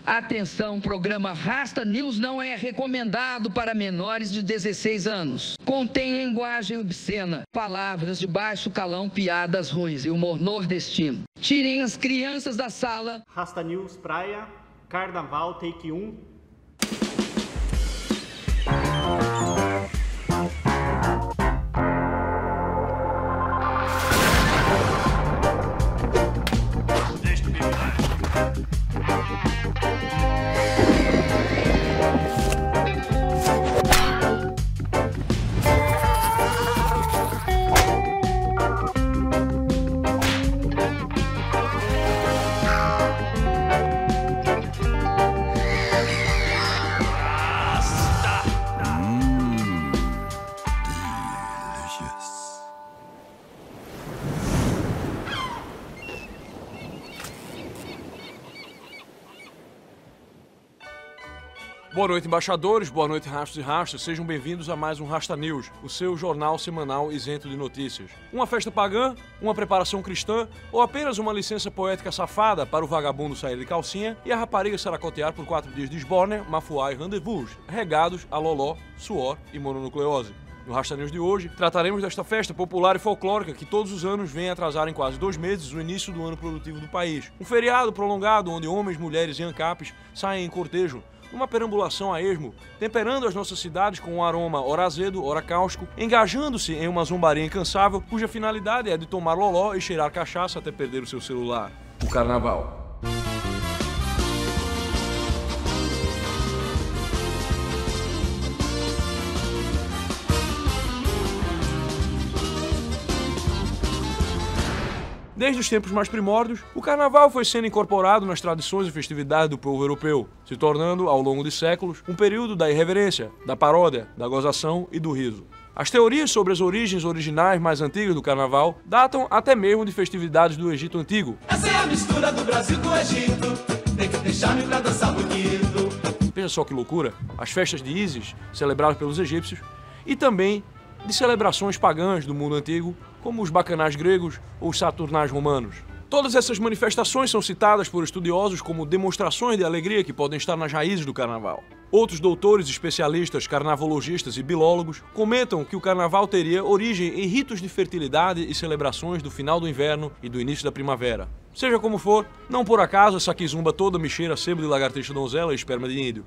Atenção, programa Rasta News não é recomendado para menores de 16 anos. Contém linguagem obscena, palavras de baixo calão, piadas ruins e humor nordestino. Tirem as crianças da sala. Rasta News Praia, Carnaval, take 1. Boa noite, embaixadores, boa noite, rastros e rastras, sejam bem-vindos a mais um Rasta News, o seu jornal semanal isento de notícias. Uma festa pagã, uma preparação cristã ou apenas uma licença poética safada para o vagabundo sair de calcinha e a rapariga saracotear por 4 dias de esbórnia, mafuá e rendezvous, regados a loló, suor e mononucleose. No Rasta News de hoje, trataremos desta festa popular e folclórica que todos os anos vem atrasar em quase 2 meses o início do ano produtivo do país. Um feriado prolongado onde homens, mulheres e ancapes saem em cortejo, uma perambulação a esmo, temperando as nossas cidades com um aroma ora azedo, ora cáustico, engajando-se em uma zombaria incansável, cuja finalidade é de tomar loló e cheirar cachaça até perder o seu celular. O Carnaval. Desde os tempos mais primórdios, o Carnaval foi sendo incorporado nas tradições e festividades do povo europeu, se tornando, ao longo de séculos, um período da irreverência, da paródia, da gozação e do riso. As teorias sobre as origens originais mais antigas do Carnaval datam até mesmo de festividades do Egito Antigo. Essa é a mistura do Brasil com o Egito, tem que deixar-me pra dançar bonito. Veja só que loucura, as festas de Ísis, celebradas pelos egípcios, e também de celebrações pagãs do mundo antigo, como os bacanais gregos ou os saturnais romanos. Todas essas manifestações são citadas por estudiosos como demonstrações de alegria que podem estar nas raízes do Carnaval. Outros doutores, especialistas, carnavologistas e bilólogos comentam que o Carnaval teria origem em ritos de fertilidade e celebrações do final do inverno e do início da primavera. Seja como for, não por acaso essa quizumba toda me cheira a sebo de lagartixa donzela e esperma de índio.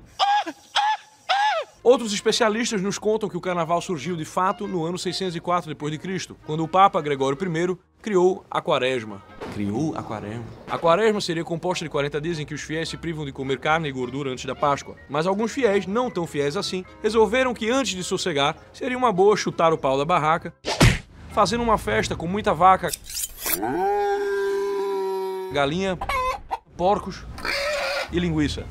Outros especialistas nos contam que o Carnaval surgiu de fato no ano 604 d.C., quando o Papa Gregório I criou a Quaresma. Criou a Quaresma? A Quaresma seria composta de 40 dias em que os fiéis se privam de comer carne e gordura antes da Páscoa. Mas alguns fiéis, não tão fiéis assim, resolveram que antes de sossegar, seria uma boa chutar o pau da barraca, fazendo uma festa com muita vaca, galinha, porcos e linguiça.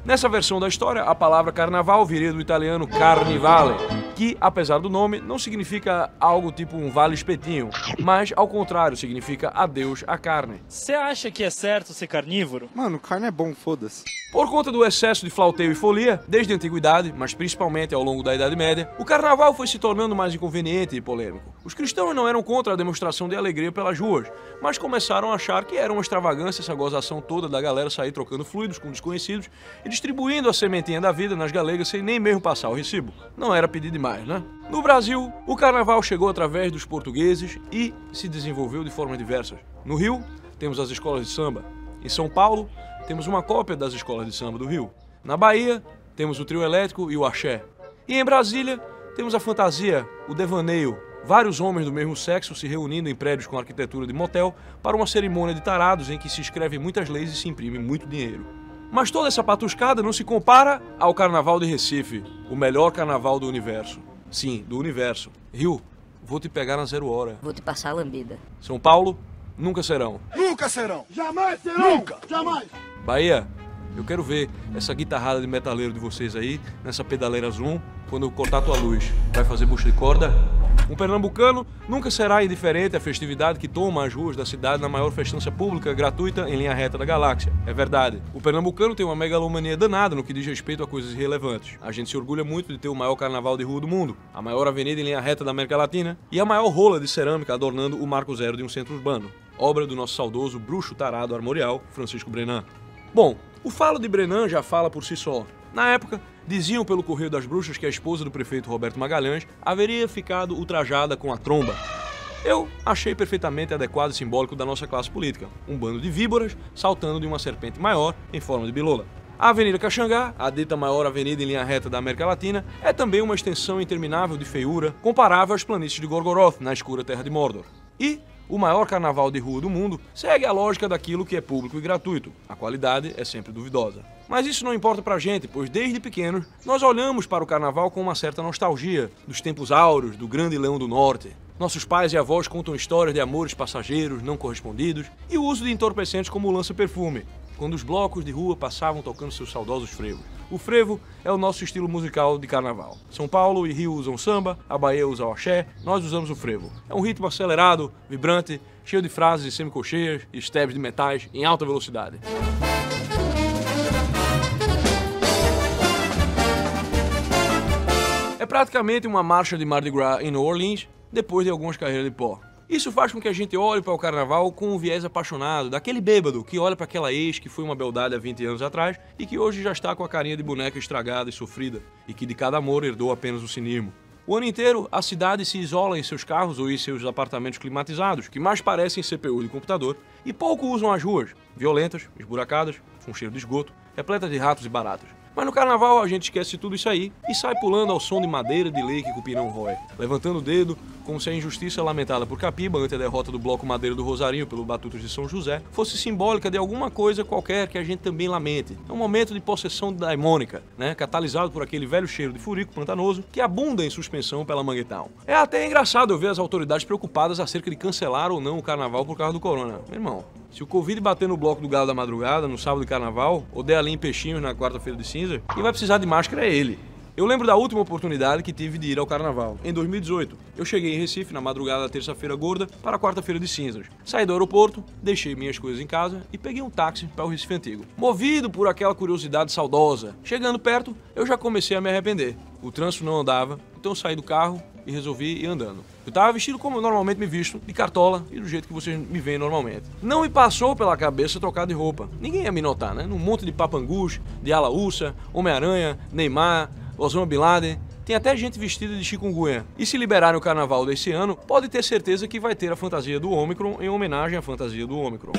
Nessa versão da história, a palavra carnaval viria do italiano carnivale, que, apesar do nome, não significa algo tipo um vale espetinho, mas, ao contrário, significa adeus à carne. Você acha que é certo ser carnívoro? Mano, carne é bom, foda-se. Por conta do excesso de flauteio e folia, desde a antiguidade, mas principalmente ao longo da Idade Média, o Carnaval foi se tornando mais inconveniente e polêmico. Os cristãos não eram contra a demonstração de alegria pelas ruas, mas começaram a achar que era uma extravagância essa gozação toda da galera sair trocando fluidos com desconhecidos e distribuindo a sementinha da vida nas galegas sem nem mesmo passar o recibo. Não era pedir demais, né? No Brasil, o Carnaval chegou através dos portugueses e se desenvolveu de formas diversas. No Rio, temos as escolas de samba. Em São Paulo, temos uma cópia das escolas de samba do Rio. Na Bahia, temos o trio elétrico e o axé. E em Brasília, temos a fantasia, o devaneio. Vários homens do mesmo sexo se reunindo em prédios com arquitetura de motel para uma cerimônia de tarados em que se escrevem muitas leis e se imprime muito dinheiro. Mas toda essa patuscada não se compara ao Carnaval de Recife, o melhor carnaval do universo. Sim, do universo. Rio, vou te pegar na 0 hora. Vou te passar a lambida. São Paulo, nunca serão. Nunca serão! Jamais serão! Nunca! Jamais! Bahia, eu quero ver essa guitarrada de metaleiro de vocês aí, nessa pedaleira Zoom, quando eu cortar tua luz. Vai fazer bucha de corda? Um pernambucano nunca será indiferente à festividade que toma as ruas da cidade na maior festança pública gratuita em linha reta da galáxia. É verdade. O pernambucano tem uma megalomania danada no que diz respeito a coisas irrelevantes. A gente se orgulha muito de ter o maior carnaval de rua do mundo, a maior avenida em linha reta da América Latina e a maior rola de cerâmica adornando o marco zero de um centro urbano. obra do nosso saudoso bruxo tarado armorial, Francisco Brenan. Bom, o falo de Brenan já fala por si só. Na época, diziam pelo Correio das Bruxas que a esposa do prefeito Roberto Magalhães haveria ficado ultrajada com a tromba. Eu achei perfeitamente adequado e simbólico da nossa classe política, um bando de víboras saltando de uma serpente maior em forma de bilola. A Avenida Caxangá, a dita maior avenida em linha reta da América Latina, é também uma extensão interminável de feiura, comparável às planícies de Gorgoroth, na escura terra de Mordor. E o maior carnaval de rua do mundo segue a lógica daquilo que é público e gratuito. A qualidade é sempre duvidosa. Mas isso não importa pra gente, pois desde pequenos nós olhamos para o carnaval com uma certa nostalgia dos tempos áureos do Grande Leão do Norte. Nossos pais e avós contam histórias de amores passageiros não correspondidos e o uso de entorpecentes como o lança-perfume, quando os blocos de rua passavam tocando seus saudosos frevos. O frevo é o nosso estilo musical de carnaval. São Paulo e Rio usam samba, a Bahia usa o axé, nós usamos o frevo. É um ritmo acelerado, vibrante, cheio de frases semicocheias e steps de metais em alta velocidade. É praticamente uma marcha de Mardi Gras em New Orleans, depois de algumas carreiras de pó. Isso faz com que a gente olhe para o carnaval com um viés apaixonado, daquele bêbado que olha para aquela ex que foi uma beldade há 20 anos atrás e que hoje já está com a carinha de boneca estragada e sofrida, e que de cada amor herdou apenas o cinismo. O ano inteiro, a cidade se isola em seus carros ou em seus apartamentos climatizados, que mais parecem CPU de computador, e pouco usam as ruas, violentas, esburacadas, com cheiro de esgoto, repletas de ratos e baratas. Mas no carnaval a gente esquece tudo isso aí e sai pulando ao som de madeira de lei que cupim não rói, levantando o dedo como se a injustiça lamentada por Capiba ante a derrota do bloco Madeira do Rosarinho pelo Batutos de São José fosse simbólica de alguma coisa qualquer que a gente também lamente. É um momento de possessão daimônica, catalisado por aquele velho cheiro de furico pantanoso que abunda em suspensão pela Manguetown. É até engraçado eu ver as autoridades preocupadas acerca de cancelar ou não o carnaval por causa do corona. Meu irmão, se o Covid bater no bloco do Galo da Madrugada, no sábado de carnaval, ou der ali em Peixinhos na quarta-feira de cinza, quem vai precisar de máscara é ele. Eu lembro da última oportunidade que tive de ir ao carnaval, em 2018. Eu cheguei em Recife na madrugada da terça-feira gorda para a quarta-feira de cinzas. Saí do aeroporto, deixei minhas coisas em casa e peguei um táxi para o Recife Antigo. Movido por aquela curiosidade saudosa. Chegando perto, eu já comecei a me arrepender. O trânsito não andava, então eu saí do carro e resolvi ir andando. Eu tava vestido como eu normalmente me visto, de cartola e do jeito que vocês me veem normalmente. Não me passou pela cabeça trocar de roupa. Ninguém ia me notar, Num monte de papangus, de ala-ursa, Homem-Aranha, Neymar, Osama Bin Laden, tem até gente vestida de chikungunya. E se liberarem o carnaval desse ano, pode ter certeza que vai ter a fantasia do Ômicron em homenagem à fantasia do Ômicron.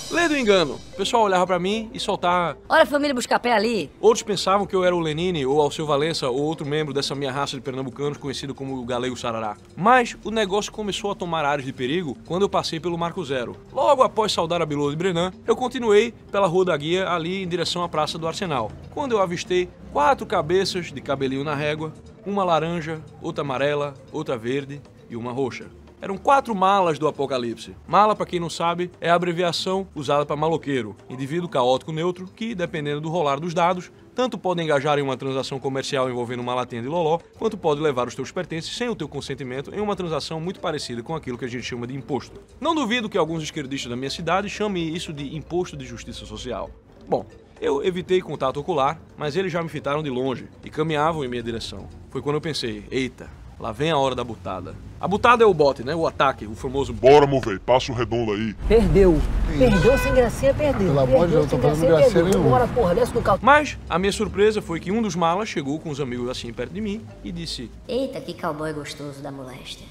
Lê do engano, o pessoal olhava pra mim e soltava... Olha a família Buscapé ali. Outros pensavam que eu era o Lenine ou Alceu Valença ou outro membro dessa minha raça de pernambucanos conhecido como o Galego Sarará. Mas o negócio começou a tomar áreas de perigo quando eu passei pelo Marco Zero. Logo após saudar a Bilola de Brenan, eu continuei pela Rua da Guia ali em direção à Praça do Arsenal, quando eu avistei 4 cabeças de cabelinho na régua, uma laranja, outra amarela, outra verde e uma roxa. Eram 4 malas do apocalipse. Mala, para quem não sabe, é a abreviação usada para maloqueiro, indivíduo caótico neutro que, dependendo do rolar dos dados, tanto pode engajar em uma transação comercial envolvendo uma latinha de loló, quanto pode levar os teus pertences sem o teu consentimento em uma transação muito parecida com aquilo que a gente chama de imposto. Não duvido que alguns esquerdistas da minha cidade chamem isso de imposto de justiça social. Bom, eu evitei contato ocular, mas eles já me fitaram de longe e caminhavam em minha direção. Foi quando eu pensei, eita, lá vem a hora da butada. A butada é o bote, o ataque, o famoso... Bora, meu velho, passa o redondo aí. Perdeu. Perdeu sem gracinha, perdeu. Pelo amor de Deus, não tô fazendo gracinha nenhuma. Bora, porra, desce do carro. Mas a minha surpresa foi que um dos malas chegou com os amigos assim perto de mim e disse... Eita, que cowboy gostoso da moléstia.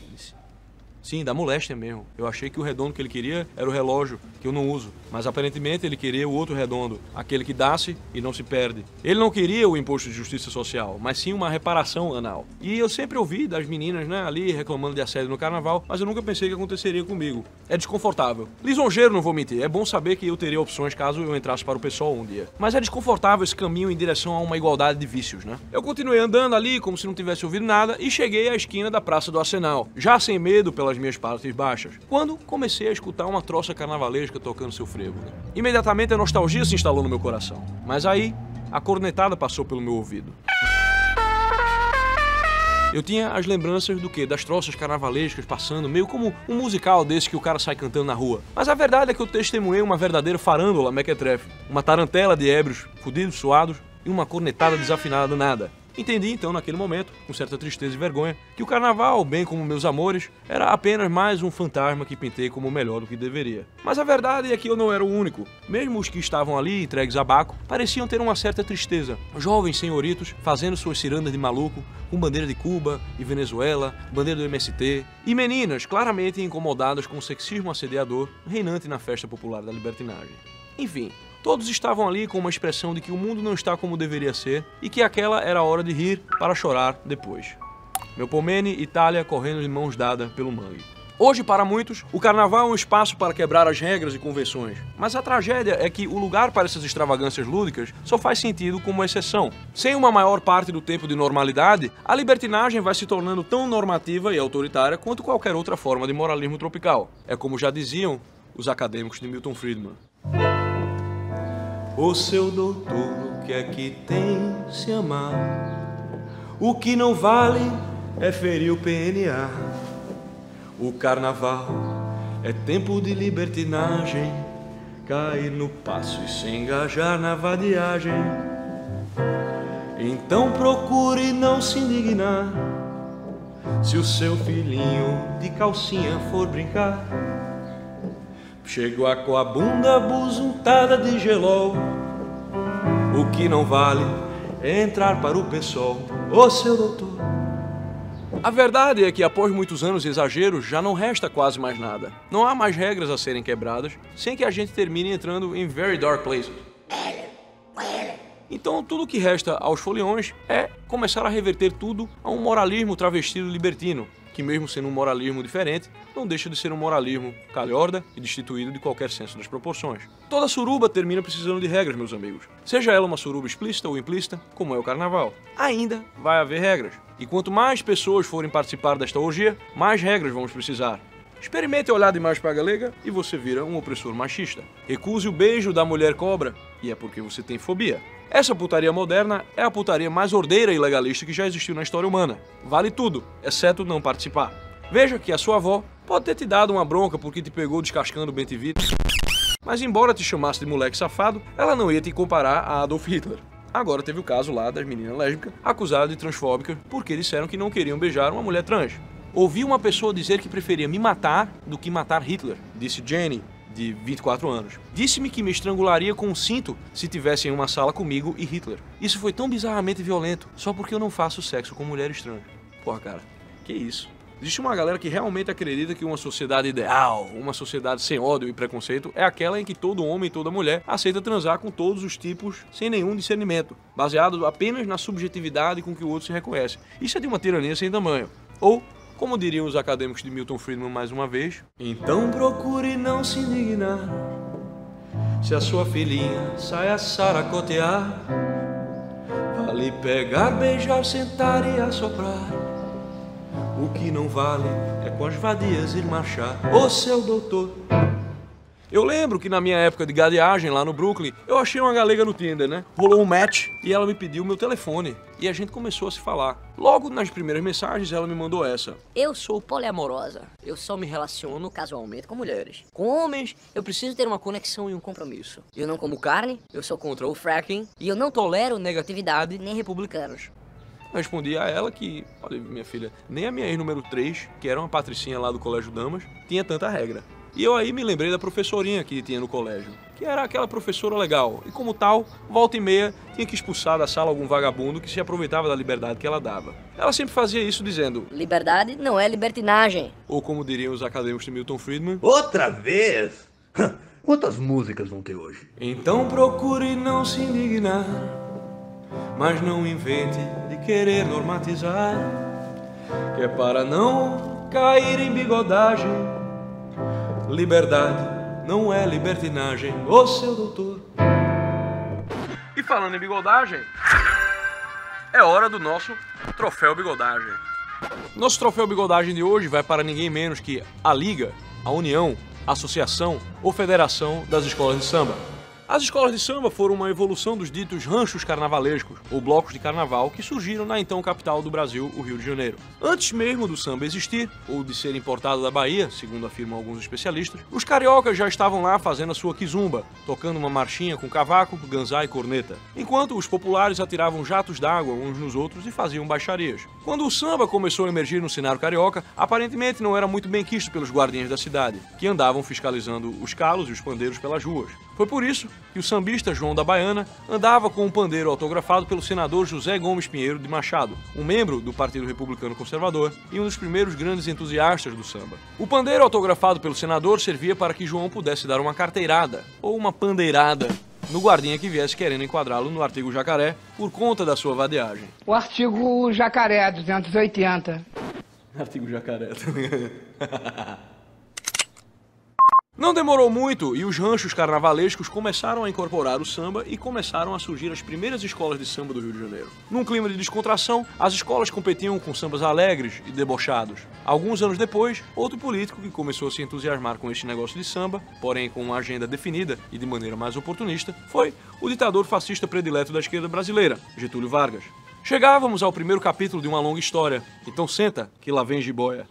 Sim, da moléstia mesmo. Eu achei que o redondo que ele queria era o relógio, que eu não uso. Mas aparentemente ele queria o outro redondo, aquele que dá-se e não se perde. Ele não queria o imposto de justiça social, mas sim uma reparação anal. E eu sempre ouvi das meninas, ali reclamando de assédio no carnaval, mas eu nunca pensei que aconteceria comigo. É desconfortável. Lisonjeiro, não vou mentir. É bom saber que eu teria opções caso eu entrasse para o PSOL um dia. Mas é desconfortável esse caminho em direção a uma igualdade de vícios, Eu continuei andando ali como se não tivesse ouvido nada e cheguei à esquina da Praça do Arsenal, já sem medo pelas minhas partes baixas, quando comecei a escutar uma troça carnavalesca tocando seu frevo. Imediatamente a nostalgia se instalou no meu coração, mas aí a cornetada passou pelo meu ouvido. Eu tinha as lembranças do quê? Das troças carnavalescas passando, meio como um musical desse que o cara sai cantando na rua. Mas a verdade é que eu testemunhei uma verdadeira farândola mequetrefe, uma tarantela de ébrios, fudidos, suados, e uma cornetada desafinada do nada. Entendi então naquele momento, com certa tristeza e vergonha, que o carnaval, bem como meus amores, era apenas mais um fantasma que pintei como melhor do que deveria. Mas a verdade é que eu não era o único. Mesmo os que estavam ali, entregues a Baco, pareciam ter uma certa tristeza. Jovens senhoritos fazendo suas cirandas de maluco, com bandeira de Cuba e Venezuela, bandeira do MST, e meninas claramente incomodadas com o sexismo assediador reinante na festa popular da libertinagem. Enfim, todos estavam ali com uma expressão de que o mundo não está como deveria ser e que aquela era a hora de rir para chorar depois. Melpomene e Thalia correndo de mãos dadas pelo mangue. Hoje, para muitos, o carnaval é um espaço para quebrar as regras e convenções, mas a tragédia é que o lugar para essas extravagâncias lúdicas só faz sentido como exceção. Sem uma maior parte do tempo de normalidade, a libertinagem vai se tornando tão normativa e autoritária quanto qualquer outra forma de moralismo tropical. É como já diziam os acadêmicos de Milton Friedman. O seu doutor, o que é que tem se amar? O que não vale é ferir o PNA. O carnaval é tempo de libertinagem, cair no passo e se engajar na vadiagem. Então procure não se indignar se o seu filhinho de calcinha for brincar. Chegou com a bunda busuntada de gelol. O que não vale é entrar para o PSOL, ô seu doutor. A verdade é que após muitos anos de exageros, já não resta quase mais nada. Não há mais regras a serem quebradas, sem que a gente termine entrando em very dark places. Então tudo o que resta aos foliões é começar a reverter tudo a um moralismo travestido libertino, que mesmo sendo um moralismo diferente, não deixa de ser um moralismo calhorda e destituído de qualquer senso das proporções. Toda suruba termina precisando de regras, meus amigos. Seja ela uma suruba explícita ou implícita, como é o carnaval. Ainda vai haver regras. E quanto mais pessoas forem participar desta orgia, mais regras vamos precisar. Experimente olhar demais para a galega e você vira um opressor machista. Recuse o beijo da mulher cobra, e é porque você tem fobia. Essa putaria moderna é a putaria mais ordeira e legalista que já existiu na história humana. Vale tudo, exceto não participar. Veja que a sua avó pode ter te dado uma bronca porque te pegou descascando bem-te-vida, mas embora te chamasse de moleque safado, ela não ia te comparar a Adolf Hitler. Agora teve o caso lá das meninas lésbicas acusadas de transfóbicas porque disseram que não queriam beijar uma mulher trans. Ouvi uma pessoa dizer que preferia me matar do que matar Hitler, disse Jenny, de 24 anos. Disse-me que me estrangularia com um cinto se tivesse em uma sala comigo e Hitler. Isso foi tão bizarramente violento, só porque eu não faço sexo com mulheres trans. Porra, cara, que isso? Existe uma galera que realmente acredita que uma sociedade ideal, uma sociedade sem ódio e preconceito, é aquela em que todo homem e toda mulher aceita transar com todos os tipos sem nenhum discernimento, baseado apenas na subjetividade com que o outro se reconhece. Isso é de uma tirania sem tamanho. Ou, como diriam os acadêmicos de Milton Friedman mais uma vez, então procure não se indignar se a sua filhinha sai a saracotear. Vale pegar, beijar, sentar e assoprar. O que não vale é com as vadias ir marchar, ô seu doutor. Eu lembro que na minha época de gadeagem lá no Brooklyn, eu achei uma galega no Tinder, né? Rolou um match e ela me pediu meu telefone. E a gente começou a se falar. Logo nas primeiras mensagens ela me mandou essa. Eu sou poliamorosa. Eu só me relaciono casualmente com mulheres. Com homens, eu preciso ter uma conexão e um compromisso. Eu não como carne, eu sou contra o fracking e eu não tolero negatividade nem republicanos. Eu respondi a ela que, olha, minha filha, nem a minha ex número 3, que era uma patricinha lá do Colégio Damas, tinha tanta regra. E eu aí me lembrei da professorinha que tinha no colégio, que era aquela professora legal, e como tal, volta e meia, tinha que expulsar da sala algum vagabundo que se aproveitava da liberdade que ela dava. Ela sempre fazia isso dizendo: liberdade não é libertinagem. Ou como diriam os acadêmicos de Milton Friedman: outra vez? Quantas músicas vão ter hoje? Então procure não se indignar, mas não invente de querer normatizar, que é para não cair em bigodagem. Liberdade não é libertinagem, ô seu doutor. E falando em bigodagem, é hora do nosso Troféu Bigodagem. Nosso Troféu Bigodagem de hoje vai para ninguém menos que a Liga, a União, a Associação ou Federação das Escolas de Samba. As escolas de samba foram uma evolução dos ditos ranchos carnavalescos, ou blocos de carnaval, que surgiram na então capital do Brasil, o Rio de Janeiro. Antes mesmo do samba existir, ou de ser importado da Bahia, segundo afirmam alguns especialistas, os cariocas já estavam lá fazendo a sua quizumba, tocando uma marchinha com cavaco, ganzá e corneta, enquanto os populares atiravam jatos d'água uns nos outros e faziam baixarias. Quando o samba começou a emergir no cenário carioca, aparentemente não era muito bem quisto pelos guardinhas da cidade, que andavam fiscalizando os calos e os pandeiros pelas ruas. Foi por isso que o sambista João da Baiana andava com um pandeiro autografado pelo senador José Gomes Pinheiro de Machado, um membro do Partido Republicano Conservador e um dos primeiros grandes entusiastas do samba. O pandeiro autografado pelo senador servia para que João pudesse dar uma carteirada, ou uma pandeirada, no guardinha que viesse querendo enquadrá-lo no artigo jacaré por conta da sua vadiagem. O artigo jacaré 280. Artigo jacaré também. Não demorou muito e os ranchos carnavalescos começaram a incorporar o samba e começaram a surgir as primeiras escolas de samba do Rio de Janeiro. Num clima de descontração, as escolas competiam com sambas alegres e debochados. Alguns anos depois, outro político que começou a se entusiasmar com este negócio de samba, porém com uma agenda definida e de maneira mais oportunista, foi o ditador fascista predileto da esquerda brasileira, Getúlio Vargas. Chegávamos ao primeiro capítulo de uma longa história, então senta que lá vem jiboia.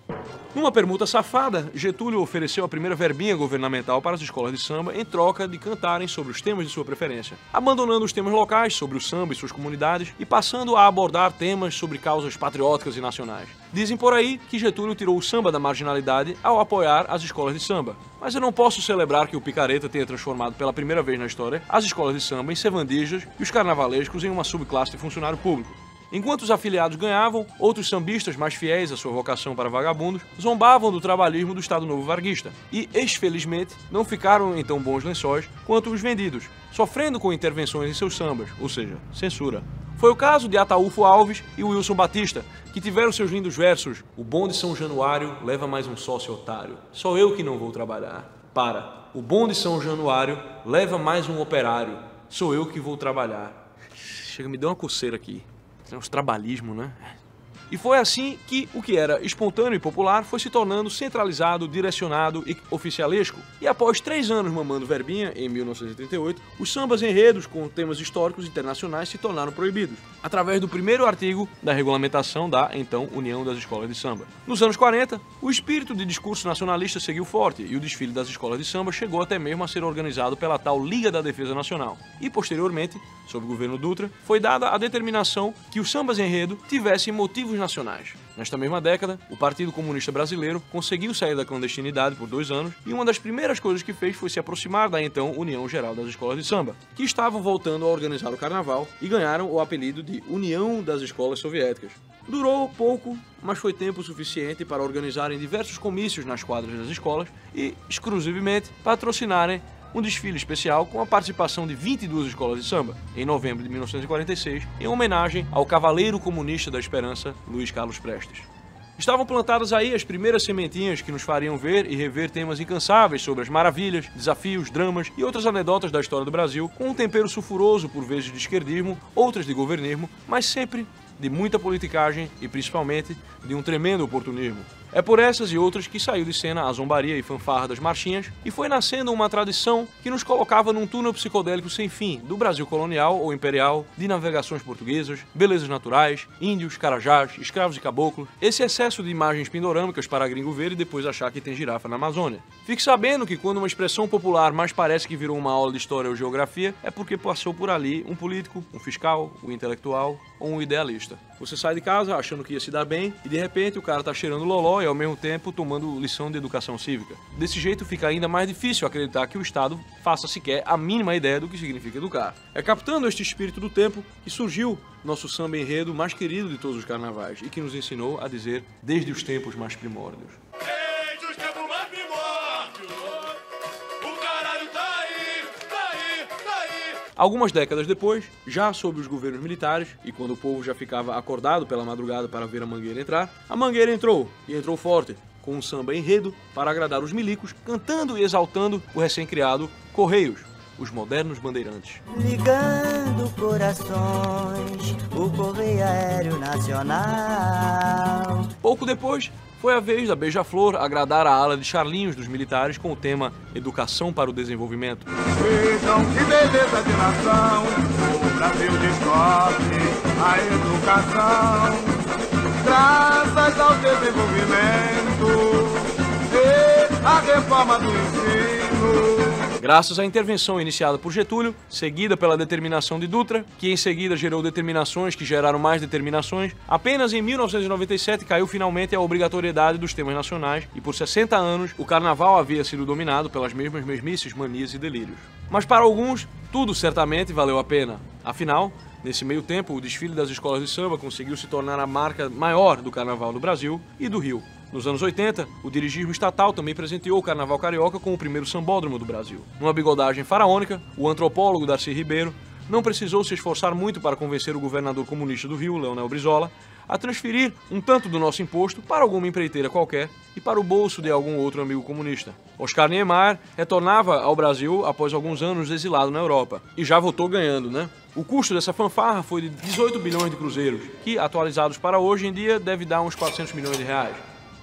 Numa permuta safada, Getúlio ofereceu a primeira verbinha governamental para as escolas de samba em troca de cantarem sobre os temas de sua preferência, abandonando os temas locais sobre o samba e suas comunidades e passando a abordar temas sobre causas patrióticas e nacionais. Dizem por aí que Getúlio tirou o samba da marginalidade ao apoiar as escolas de samba. Mas eu não posso celebrar que o picareta tenha transformado pela primeira vez na história as escolas de samba em servandijas e os carnavalescos em uma subclasse de funcionário público. Enquanto os afiliados ganhavam, outros sambistas mais fiéis à sua vocação para vagabundos zombavam do trabalhismo do Estado Novo varguista e, exfelizmente, não ficaram em tão bons lençóis quanto os vendidos, sofrendo com intervenções em seus sambas, ou seja, censura. Foi o caso de Ataúfo Alves e Wilson Batista, que tiveram seus lindos versos: "O bonde São Januário leva mais um sócio otário, só eu que não vou trabalhar. Para, o bonde São Januário leva mais um operário, sou eu que vou trabalhar." Chega, me deu uma coceira aqui. Tem uns trabalhismo, né? E foi assim que o que era espontâneo e popular foi se tornando centralizado, direcionado e oficialesco. E após 3 anos mamando verbinha, em 1938, os sambas enredos com temas históricos internacionais se tornaram proibidos, através do primeiro artigo da regulamentação da, então, União das Escolas de Samba. Nos anos 40, o espírito de discurso nacionalista seguiu forte e o desfile das escolas de samba chegou até mesmo a ser organizado pela tal Liga da Defesa Nacional. E, posteriormente, sob o governo Dutra, foi dada a determinação que os sambas enredo tivessem motivos nacionais. Nesta mesma década, o Partido Comunista Brasileiro conseguiu sair da clandestinidade por 2 anos e uma das primeiras coisas que fez foi se aproximar da então União Geral das Escolas de Samba, que estavam voltando a organizar o carnaval e ganharam o apelido de União das Escolas Soviéticas. Durou pouco, mas foi tempo suficiente para organizarem diversos comícios nas quadras das escolas e, exclusivamente, patrocinarem um desfile especial com a participação de 22 escolas de samba, em novembro de 1946, em homenagem ao Cavaleiro Comunista da Esperança, Luiz Carlos Prestes. Estavam plantadas aí as primeiras sementinhas que nos fariam ver e rever temas incansáveis sobre as maravilhas, desafios, dramas e outras anedotas da história do Brasil, com um tempero sulfuroso por vezes de esquerdismo, outras de governismo, mas sempre de muita politicagem e principalmente de um tremendo oportunismo. É por essas e outras que saiu de cena a zombaria e fanfarra das marchinhas e foi nascendo uma tradição que nos colocava num túnel psicodélico sem fim do Brasil colonial ou imperial, de navegações portuguesas, belezas naturais, índios, carajás, escravos e caboclos, esse excesso de imagens pindorâmicas para gringo ver e depois achar que tem girafa na Amazônia. Fique sabendo que quando uma expressão popular mais parece que virou uma aula de história ou geografia, é porque passou por ali um político, um fiscal, um intelectual ou um idealista. Você sai de casa achando que ia se dar bem e de repente o cara tá cheirando loló e ao mesmo tempo tomando lição de educação cívica. Desse jeito fica ainda mais difícil acreditar que o Estado faça sequer a mínima ideia do que significa educar. É captando este espírito do tempo que surgiu nosso samba enredo mais querido de todos os carnavais e que nos ensinou a dizer desde os tempos mais primórdios. Desde os tempos mais primórdios, o caralho tá aí, tá aí, tá aí. Algumas décadas depois, já sob os governos militares, e quando o povo já ficava acordado pela madrugada para ver a Mangueira entrar, a Mangueira entrou, e entrou forte, com um samba enredo para agradar os milicos, cantando e exaltando o recém-criado Correios, os modernos bandeirantes. Ligando corações, o Correio Aéreo Nacional. Pouco depois, foi a vez da Beija-Flor agradar a ala de Charlinhos dos militares com o tema Educação para o Desenvolvimento. Vejam que beleza de nação, o Brasil descobre a educação, graças ao desenvolvimento e à reforma do ensino. Graças à intervenção iniciada por Getúlio, seguida pela determinação de Dutra, que em seguida gerou determinações que geraram mais determinações, apenas em 1997 caiu finalmente a obrigatoriedade dos temas nacionais e por 60 anos o carnaval havia sido dominado pelas mesmas mesmices, manias e delírios. Mas para alguns, tudo certamente valeu a pena. Afinal, nesse meio tempo, o desfile das escolas de samba conseguiu se tornar a marca maior do carnaval do Brasil e do Rio. Nos anos 80, o dirigismo estatal também presenteou o Carnaval Carioca com o primeiro sambódromo do Brasil. Numa bigodagem faraônica, o antropólogo Darcy Ribeiro não precisou se esforçar muito para convencer o governador comunista do Rio, Leonel Brizola, a transferir um tanto do nosso imposto para alguma empreiteira qualquer e para o bolso de algum outro amigo comunista. Oscar Niemeyer retornava ao Brasil após alguns anos exilado na Europa. E já voltou ganhando, né? O custo dessa fanfarra foi de 18 bilhões de cruzeiros, que, atualizados para hoje em dia, deve dar uns 400 milhões de reais.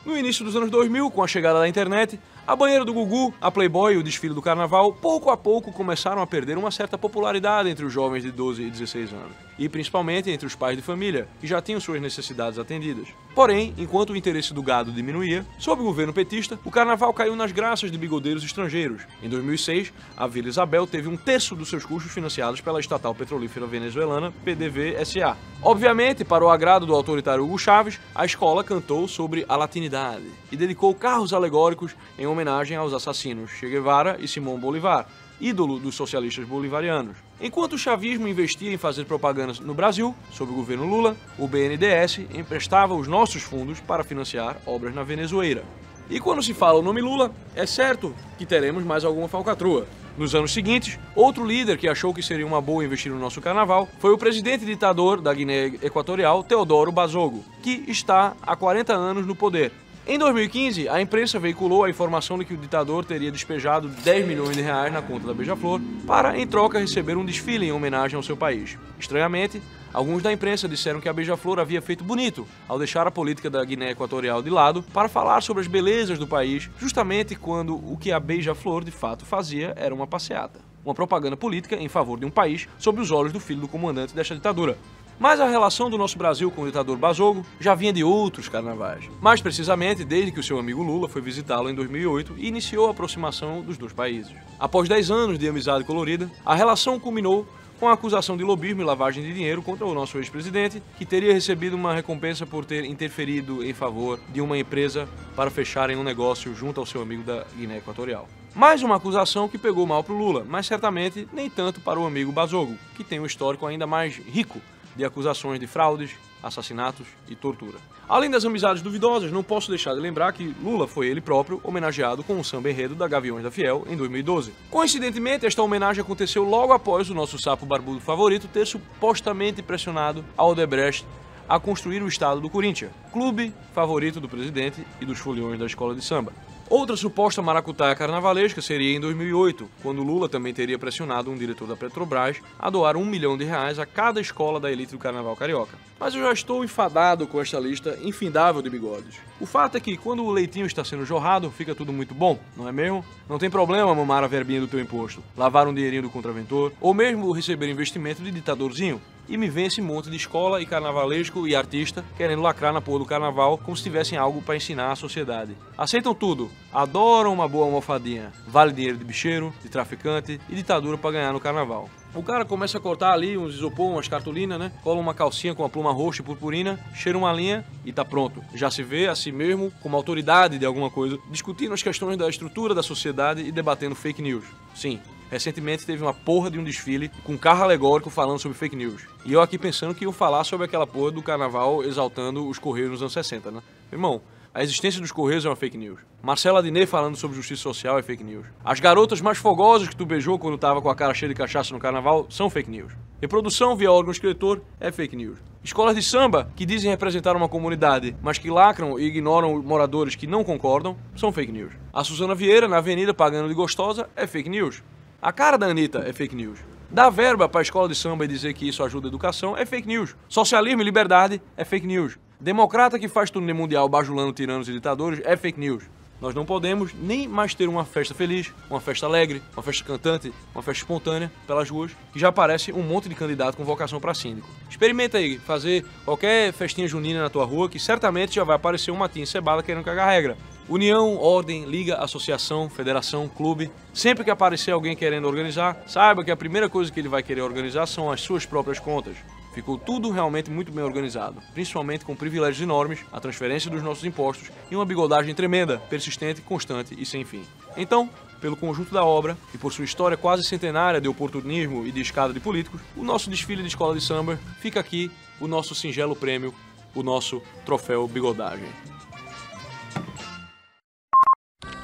No início dos anos 2000, com a chegada da internet, a banheira do Gugu, a Playboy e o desfile do carnaval, pouco a pouco começaram a perder uma certa popularidade entre os jovens de 12 e 16 anos, e principalmente entre os pais de família, que já tinham suas necessidades atendidas. Porém, enquanto o interesse do gado diminuía, sob o governo petista, o carnaval caiu nas graças de bigodeiros estrangeiros. Em 2006, a Vila Isabel teve 1/3 dos seus custos financiados pela estatal petrolífera venezuelana PDVSA. Obviamente, para o agrado do autoritário Hugo Chávez, a escola cantou sobre a latinidade e dedicou carros alegóricos em homenagem aos assassinos Che Guevara e Simón Bolívar, ídolo dos socialistas bolivarianos. Enquanto o chavismo investia em fazer propagandas no Brasil, sob o governo Lula, o BNDES emprestava os nossos fundos para financiar obras na Venezuela. E quando se fala o nome Lula, é certo que teremos mais alguma falcatrua. Nos anos seguintes, outro líder que achou que seria uma boa investir no nosso carnaval foi o presidente ditador da Guiné Equatorial, Teodoro Bazogo, que está há 40 anos no poder. Em 2015, a imprensa veiculou a informação de que o ditador teria despejado 10 milhões de reais na conta da Beija-Flor para, em troca, receber um desfile em homenagem ao seu país. Estranhamente, alguns da imprensa disseram que a Beija-Flor havia feito bonito ao deixar a política da Guiné Equatorial de lado para falar sobre as belezas do país, justamente quando o que a Beija-Flor de fato fazia era uma passeata. Uma propaganda política em favor de um país sob os olhos do filho do comandante desta ditadura. Mas a relação do nosso Brasil com o ditador Bazogo já vinha de outros carnavais. Mais precisamente, desde que o seu amigo Lula foi visitá-lo em 2008 e iniciou a aproximação dos dois países. Após 10 anos de amizade colorida, a relação culminou com a acusação de lobismo e lavagem de dinheiro contra o nosso ex-presidente, que teria recebido uma recompensa por ter interferido em favor de uma empresa para fecharem um negócio junto ao seu amigo da Guiné Equatorial. Mais uma acusação que pegou mal para o Lula, mas certamente nem tanto para o amigo Bazogo, que tem um histórico ainda mais rico de acusações de fraudes, assassinatos e tortura. Além das amizades duvidosas, não posso deixar de lembrar que Lula foi ele próprio homenageado com o samba enredo da Gaviões da Fiel em 2012. Coincidentemente, esta homenagem aconteceu logo após o nosso sapo barbudo favorito ter supostamente pressionado a Odebrecht a construir o estádio do Corinthians, clube favorito do presidente e dos foliões da escola de samba. Outra suposta maracutaia carnavalesca seria em 2008, quando Lula também teria pressionado um diretor da Petrobras a doar R$1 milhão a cada escola da elite do carnaval carioca. Mas eu já estou enfadado com esta lista infindável de bigodes. O fato é que, quando o leitinho está sendo jorrado, fica tudo muito bom, não é mesmo? Não tem problema mamar a verbinha do teu imposto, lavar um dinheirinho do contraventor, ou mesmo receber investimento de ditadorzinho. E me vem esse monte de escola e carnavalesco e artista querendo lacrar na porra do carnaval como se tivessem algo para ensinar à sociedade. Aceitam tudo, adoram uma boa almofadinha, vale dinheiro de bicheiro, de traficante e ditadura para ganhar no carnaval. O cara começa a cortar ali uns isopor, umas cartolinas, né? Cola uma calcinha com uma pluma roxa e purpurina, cheira uma linha e tá pronto. Já se vê a si mesmo como autoridade de alguma coisa, discutindo as questões da estrutura da sociedade e debatendo fake news. Sim. Recentemente teve uma porra de um desfile com um carro alegórico falando sobre fake news. E eu aqui pensando que iam falar sobre aquela porra do carnaval exaltando os Correios nos anos 60, né? Irmão, a existência dos Correios é uma fake news. Marcela Adnet falando sobre justiça social é fake news. As garotas mais fogosas que tu beijou quando tava com a cara cheia de cachaça no carnaval são fake news. Reprodução via órgão escritor é fake news. Escolas de samba que dizem representar uma comunidade, mas que lacram e ignoram moradores que não concordam, são fake news. A Suzana Vieira na avenida pagando de gostosa é fake news. A cara da Anitta é fake news. Dar verba para a escola de samba e dizer que isso ajuda a educação é fake news. Socialismo e liberdade é fake news. Democrata que faz turnê mundial bajulando tiranos e ditadores é fake news. Nós não podemos nem mais ter uma festa feliz, uma festa alegre, uma festa cantante, uma festa espontânea pelas ruas, que já aparece um monte de candidato com vocação para síndico. Experimenta aí fazer qualquer festinha junina na tua rua, que certamente já vai aparecer um matinho cebada querendo cagar regra. União, ordem, liga, associação, federação, clube. Sempre que aparecer alguém querendo organizar, saiba que a primeira coisa que ele vai querer organizar são as suas próprias contas. Ficou tudo realmente muito bem organizado, principalmente com privilégios enormes, a transferência dos nossos impostos e uma bigodagem tremenda, persistente, constante e sem fim. Então, pelo conjunto da obra e por sua história quase centenária de oportunismo e de escada de políticos, o nosso desfile de escola de samba fica aqui o nosso singelo prêmio, o nosso troféu bigodagem.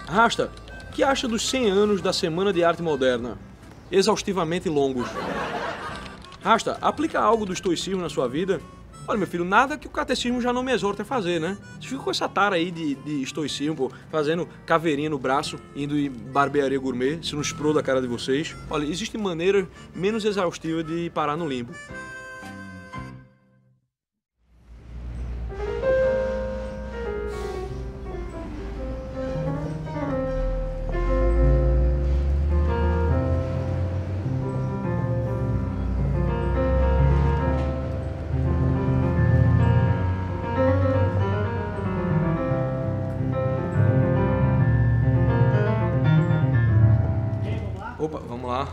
Rasta, o que acha dos 100 anos da Semana de Arte Moderna? Exaustivamente longos. Rasta, aplica algo do estoicismo na sua vida? Olha, meu filho, nada que o catecismo já não me exorta a fazer, né? Você fica com essa tara aí de estoicismo, pô, fazendo caveirinha no braço, indo em barbearia gourmet, se não explode da cara de vocês. Olha, existe maneira menos exaustiva de parar no limbo. Opa, vamos lá.